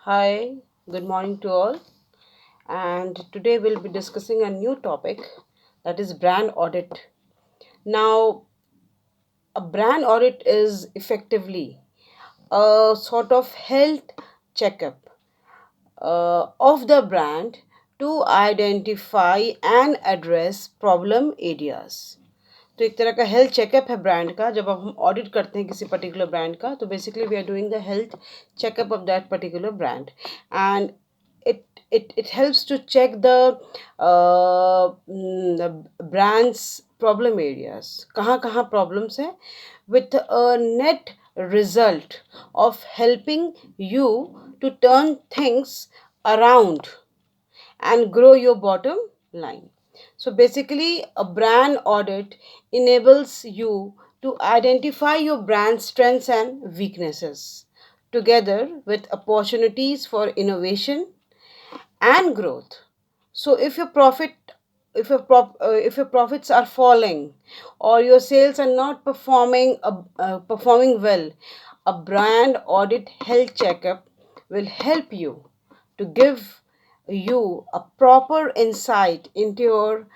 Hi, good morning to all. And today we'll be discussing a new topic, that is brand audit. Now, a brand audit is effectively a sort of health checkup of the brand to identify and address problem areas. तो एक तरह का health checkup है brand का। जब अब हम audit करते हैं किसी पर्टिकुलर ब्रांड का, तो basically we are doing the health checkup of that particular brand and it helps to check the brand's problem areas, कहाँ कहाँ problems है, with a net result of helping you to turn things around and grow your bottom line. So basically, a brand audit enables you to identify your brand strengths and weaknesses, together with opportunities for innovation and growth. So if your profits are falling or your sales are not performing well, a brand audit health checkup will help you to give you a proper insight into your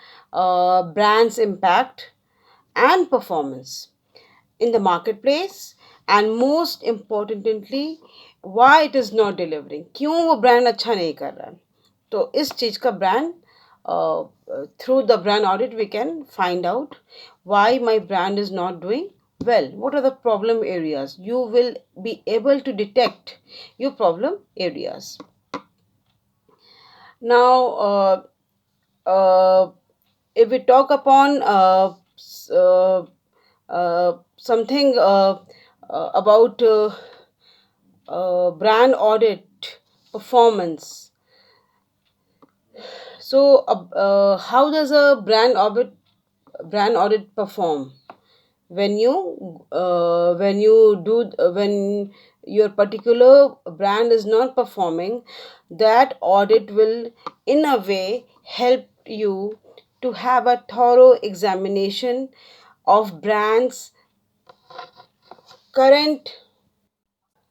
brand's impact and performance in the marketplace, and most importantly why it is not delivering, क्यों वो brand अच्छा नहीं कर रहा है. तो इस चीज़ का brand through the brand audit we can find out why my brand is not doing well, what are the problem areas. You will be able to detect your problem areas. Now if we talk upon something about brand audit performance. So, how does a brand audit perform? When your particular brand is not performing, that audit will, in a way, help you to have a thorough examination of brand's current.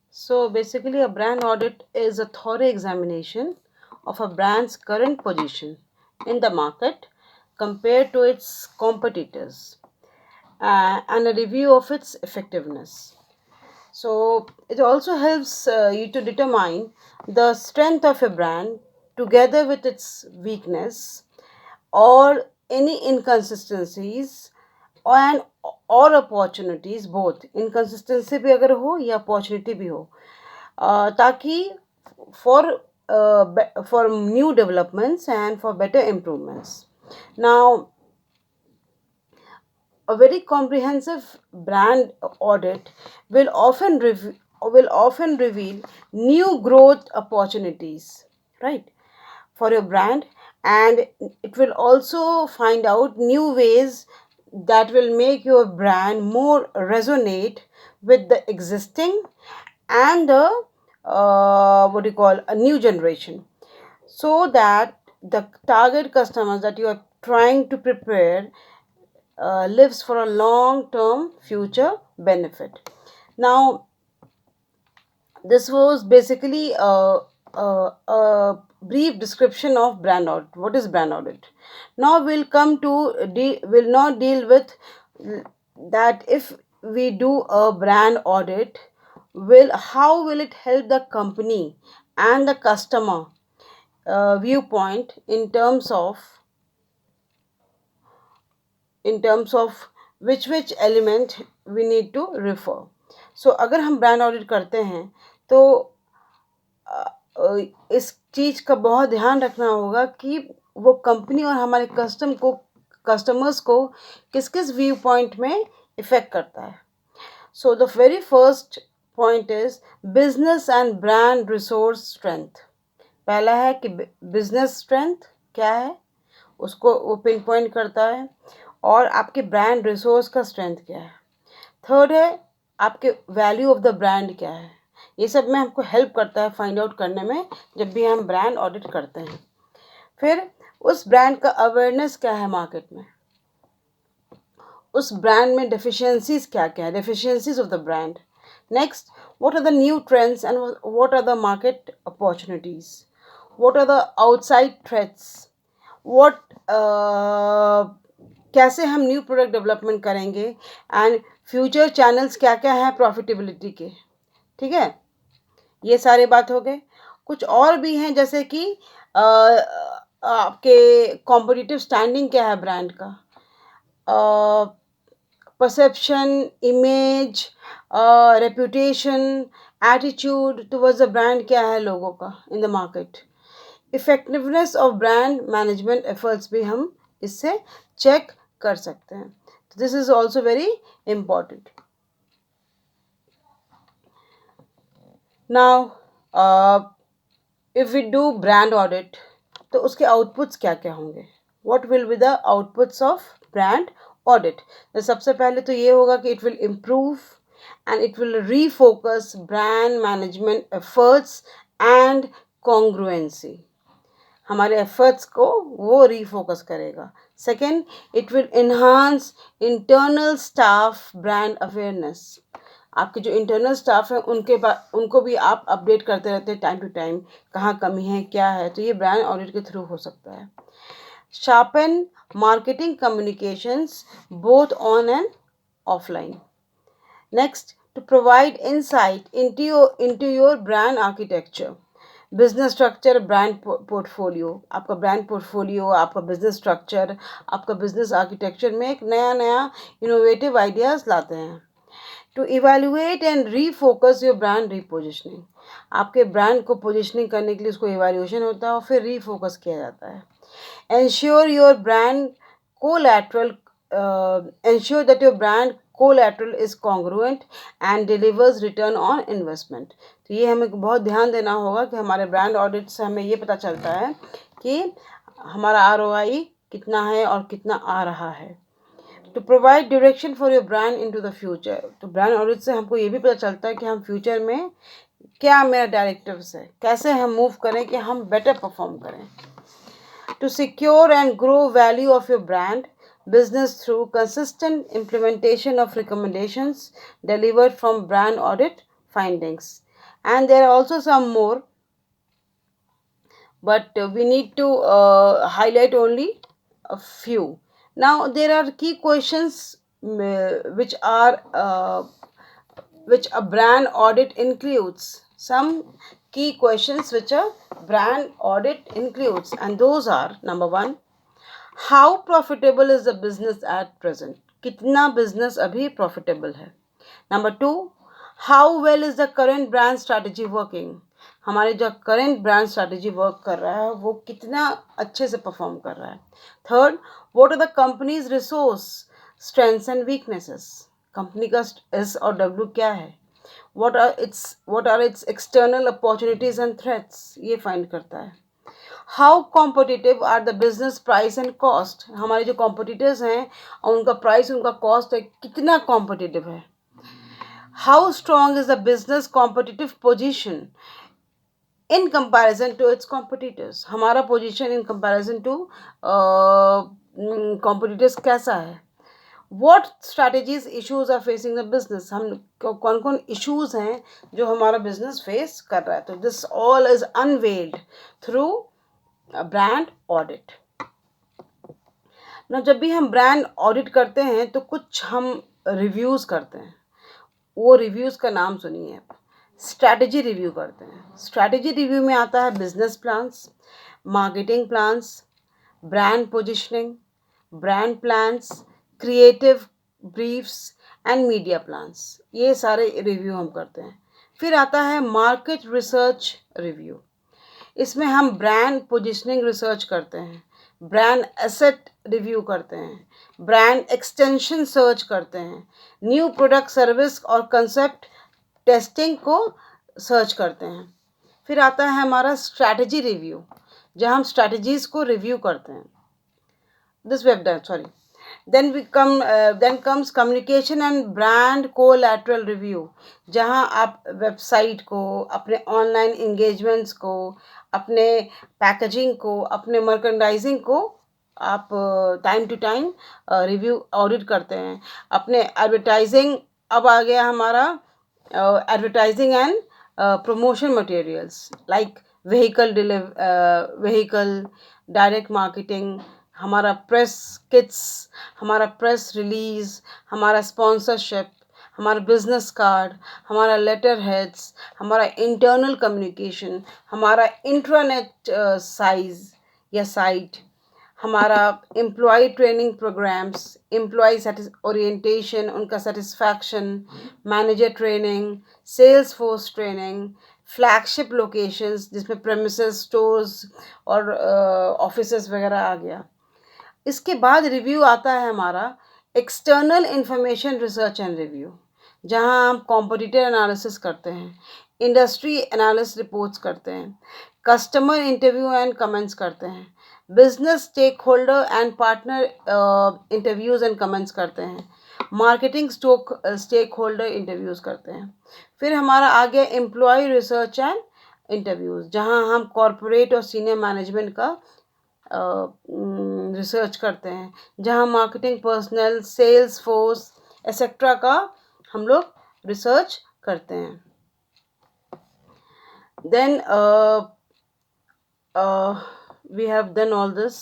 So basically, a brand audit is a thorough examination of a brand's current position in the market compared to its competitors, and a review of its effectiveness. So it also helps you to determine the strength of a brand together with its weakness or any inconsistencies and or opportunities. Both inconsistency भी अगर हो या opportunity भी हो, ताकि for for new developments and for better improvements. Now, a very comprehensive brand audit will often reveal new growth opportunities, right, for your brand, and it will also find out new ways that will make your brand more resonate with the existing and the what do you call a new generation, so that the target customers that you are trying to prepare lives for a long term future benefit. Now, this was basically a brief description of brand audit. What is brand audit? Now we'll come to will not deal with that. If we do a brand audit, will how will it help the company and the customer viewpoint in terms of which element we need to refer. So अगर हम brand audit करते हैं तो इस चीज़ का बहुत ध्यान रखना होगा कि वो कंपनी और हमारे कस्टमर्स को किस किस व्यू पॉइंट में इफ़ेक्ट करता है. So the very first point is business and brand resource strength. पहला है कि बिजनेस स्ट्रेंथ क्या है, उसको वो पिन पॉइंट करता है, और आपके ब्रांड रिसोर्स का स्ट्रेंथ क्या है. थर्ड है आपके वैल्यू ऑफ द ब्रांड क्या है. ये सब में हमको हेल्प करता है फाइंड आउट करने में जब भी हम ब्रांड ऑडिट करते हैं. फिर उस ब्रांड का अवेयरनेस क्या है मार्केट में, उस ब्रांड में डेफिशिएंसीज क्या क्या है, deficiencies of the brand. Next, what are the new trends and what are the market opportunities? What are the outside threats? What कैसे हम न्यू प्रोडक्ट डेवलपमेंट करेंगे, एंड फ्यूचर चैनल्स क्या क्या हैं प्रॉफिटेबिलिटी के. ठीक है, ये सारे बात हो गए. कुछ और भी हैं, जैसे कि आपके कॉम्पिटिटिव स्टैंडिंग क्या है ब्रांड का, perception, image, reputation, attitude towards the brand क्या है लोगों का in the market. Effectiveness of brand management efforts भी हम इससे check कर सकते हैं. This is also very important. Now, if we do brand audit, तो उसके outputs क्या क्या होंगे? What will be the outputs of brand audit? तो सबसे पहले तो ये होगा कि it will improve and it will refocus brand management efforts and congruency. हमारे एफर्ट्स को वो रीफोकस करेगा. Second, it will enhance internal staff brand awareness. आपके जो इंटरनल स्टाफ है उनको भी आप अपडेट करते रहते हैं टाइम टू टाइम, कहाँ कमी है क्या है, तो ये ब्रांड ऑडिट के थ्रू हो सकता है. Sharpen marketing communications both on and offline. Next, to provide insight into your brand architecture, business structure, brand portfolio. आपका ब्रांड पोर्टफोलियो, आपका बिजनेस स्ट्रक्चर, आपका बिजनेस आर्किटेक्चर में एक नया नया इनोवेटिव आइडियाज़ लाते हैं. To evaluate and refocus your brand repositioning. आपके ब्रांड को पोजिशनिंग करने के लिए उसको इवेल्युएशन होता है और फिर रीफोकस किया जाता है. ensure your brand collateral ensure that your brand collateral is congruent and delivers return on investment. तो ये हमें बहुत ध्यान देना होगा कि हमारे ब्रांड ऑडिट से हमें ये पता चलता है कि हमारा ROI कितना है और कितना आ रहा है. To provide direction for your brand into the future. तो ब्रांड ऑडिट से हमको ये भी पता चलता है कि हम फ्यूचर में क्या मेरा डायरेक्टिव्स है, कैसे हम मूव करें कि हम बेटर परफॉर्म करें. To secure and grow value of your brand business through consistent implementation of recommendations delivered from brand audit findings. And there are also some more, but we need to highlight only a few. Now there are key questions which a brand audit includes. Some key questions which a brand audit includes, and those are: number one, how profitable is the business at present? कितना business अभी profitable है. Number two, how well is the current brand strategy working? हमारे जो current brand strategy work कर रहा है वो कितना अच्छे से perform कर रहा है. Third, what are the company's resource strengths and weaknesses? Company का S और W क्या है? what are its external opportunities and threats? ये find करता है. How competitive are the business price and cost? हमारे जो competitors हैं और उनका price उनका cost है कितना competitive है. How strong is the business competitive position in comparison to its competitors? हमारा position in comparison to competitors कैसा है. What strategies issues are facing the business? हम कौन कौन issues हैं जो हमारा business face कर रहा है. तो this all is unveiled through a brand audit. ना जब भी हम brand audit करते हैं तो कुछ हम reviews करते हैं. वो reviews का नाम सुनिए. strategy review करते हैं. strategy review में आता है business plans, marketing plans, brand positioning, brand plans, creative briefs and media plans. ये सारे रिव्यू हम करते हैं. फिर आता है मार्केट रिसर्च रिव्यू. इसमें हम ब्रांड पोजिशनिंग रिसर्च करते हैं, ब्रांड एसेट रिव्यू करते हैं, ब्रांड एक्सटेंशन सर्च करते हैं, न्यू प्रोडक्ट सर्विस और कंसेप्ट टेस्टिंग को सर्च करते हैं. फिर आता है हमारा स्ट्रैटेजी रिव्यू जहाँ हम स्ट्रैटेजीज को रिव्यू करते हैं. This we have done, sorry. then comes communication and brand collateral review जहाँ आप वेबसाइट को, अपने ऑनलाइन इंगेजमेंट्स को, अपने पैकेजिंग को, अपने मर्केंडाइजिंग को आप time to time review audit करते हैं. अपने एडवर्टाइजिंग, अब आ गया हमारा advertising and promotion materials like vehicle direct marketing, हमारा प्रेस किट्स, हमारा प्रेस रिलीज, हमारा स्पॉन्सरशिप, हमारा बिजनेस कार्ड, हमारा लेटर हेड्स, हमारा इंटरनल कम्युनिकेशन, हमारा इंट्रानेट साइज या साइट, हमारा employee training programmes, employee orientation, उनका satisfaction, manager training, sales force training, flagship locations जिसमें प्रेमिसेस स्टोर्स और ऑफिसेस वगैरह आ गया। इसके बाद रिव्यू आता है हमारा external information research and review, जहां हम कॉम्पिटिटर एनालिसिस करते हैं, इंडस्ट्री एनालिसिस रिपोर्ट्स करते हैं, कस्टमर इंटरव्यू एंड कमेंट्स करते हैं, business stakeholder and partner interviews and comments करते हैं, मार्केटिंग स्टेक होल्डर इंटरव्यूज करते हैं। फिर हमारा आ गया एम्प्लॉय रिसर्च एंड इंटरव्यूज, जहां हम कॉरपोरेट और सीनियर मैनेजमेंट का रिसर्च करते हैं, जहां marketing personal, sales force etcetera का हम लोग रिसर्च करते हैं। Then we have done all this.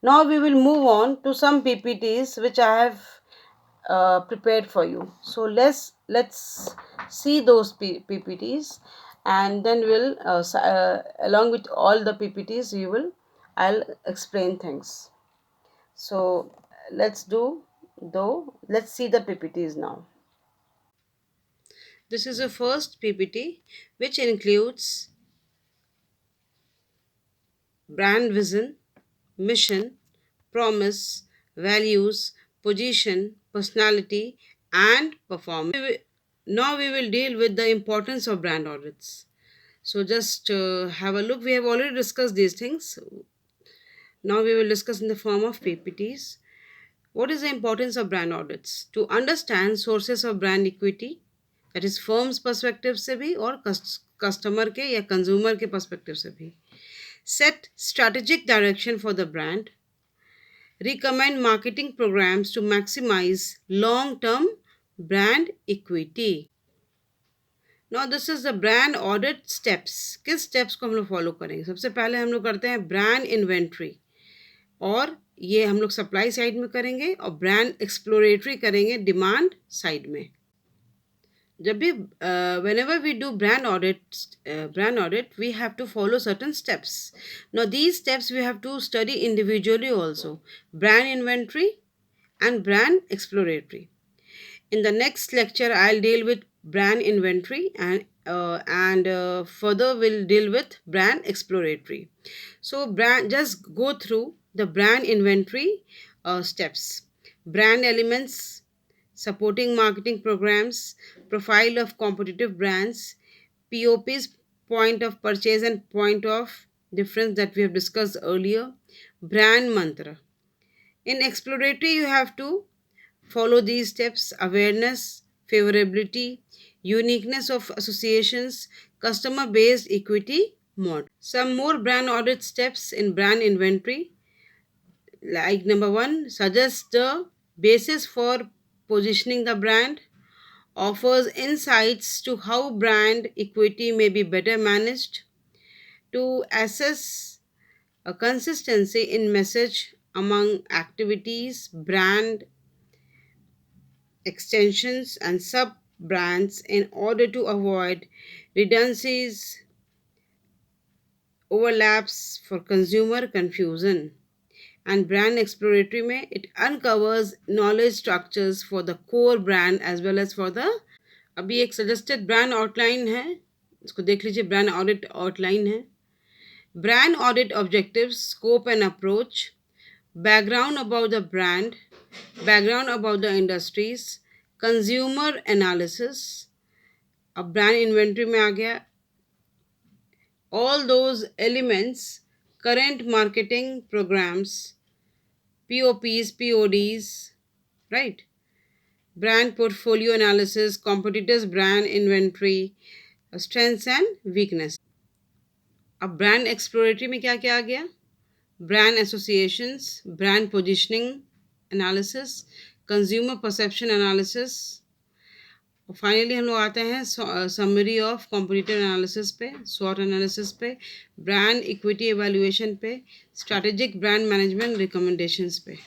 Now we will move on to some PPTs which I have prepared for you. So let's see those PPTs, and then we'll along with all the PPTs you will I'll explain things. So let's see the PPTs now. This is the first PPT, which includes brand vision, mission, promise, values, position, personality, and performance. Now we will deal with the importance of brand audits. So just have a look. We have already discussed these things. Now we will discuss in the form of PPTs. What is the importance of brand audits? To understand sources of brand equity, that is firm's perspective से भी और customer के या consumer के perspective से भी. Set strategic direction for the brand. Recommend marketing programs to maximize long-term brand equity. Now this is the brand audit steps. किस steps को हम लोग follow करेंगे? सबसे पहले हम लोग करते हैं brand inventory, और ये हम लोग सप्लाई साइड में करेंगे और ब्रांड एक्सप्लोरेटरी करेंगे डिमांड साइड में। जब भी whenever we do brand audit we have to follow certain steps. Now these steps we have to study individually also: brand inventory and brand exploratory. In the next lecture I'll deal with brand inventory, and further we'll deal with brand exploratory. So just go through the brand inventory steps: brand elements, supporting marketing programs, profile of competitive brands, POPs, point of purchase and point of difference that we have discussed earlier, brand mantra. In exploratory, you have to follow these steps: awareness, favorability, uniqueness of associations, customer based equity model. Some more brand audit steps in brand inventory, like number one, suggest the basis for positioning the brand, offers insights to how brand equity may be better managed, to assess a consistency in message among activities, brand extensions, and sub brands in order to avoid redundancies, overlaps for consumer confusion. And brand exploratory में it uncovers knowledge structures for the core brand as well as for the अभी एक suggested brand outline है, इसको देख लीजिए. brand audit outline है. Brand audit objectives, scope and approach, background about the brand, background about the industries, consumer analysis. अब brand inventory में आ गया all those elements, current marketing programs, POPs, PODs, right? Brand portfolio analysis, competitors' brand inventory, strengths and weakness. अब brand exploratory में क्या क्या आ गया? Brand associations, brand positioning analysis, consumer perception analysis, finally हम लोग आते हैं समरी ऑफ कॉम्पिटिटिव एनालिसिस पे, स्वॉट एनालिसिस पे, ब्रांड इक्विटी एवेल्युएशन पे, स्ट्रैटेजिक ब्रांड मैनेजमेंट रिकमेंडेशंस पे।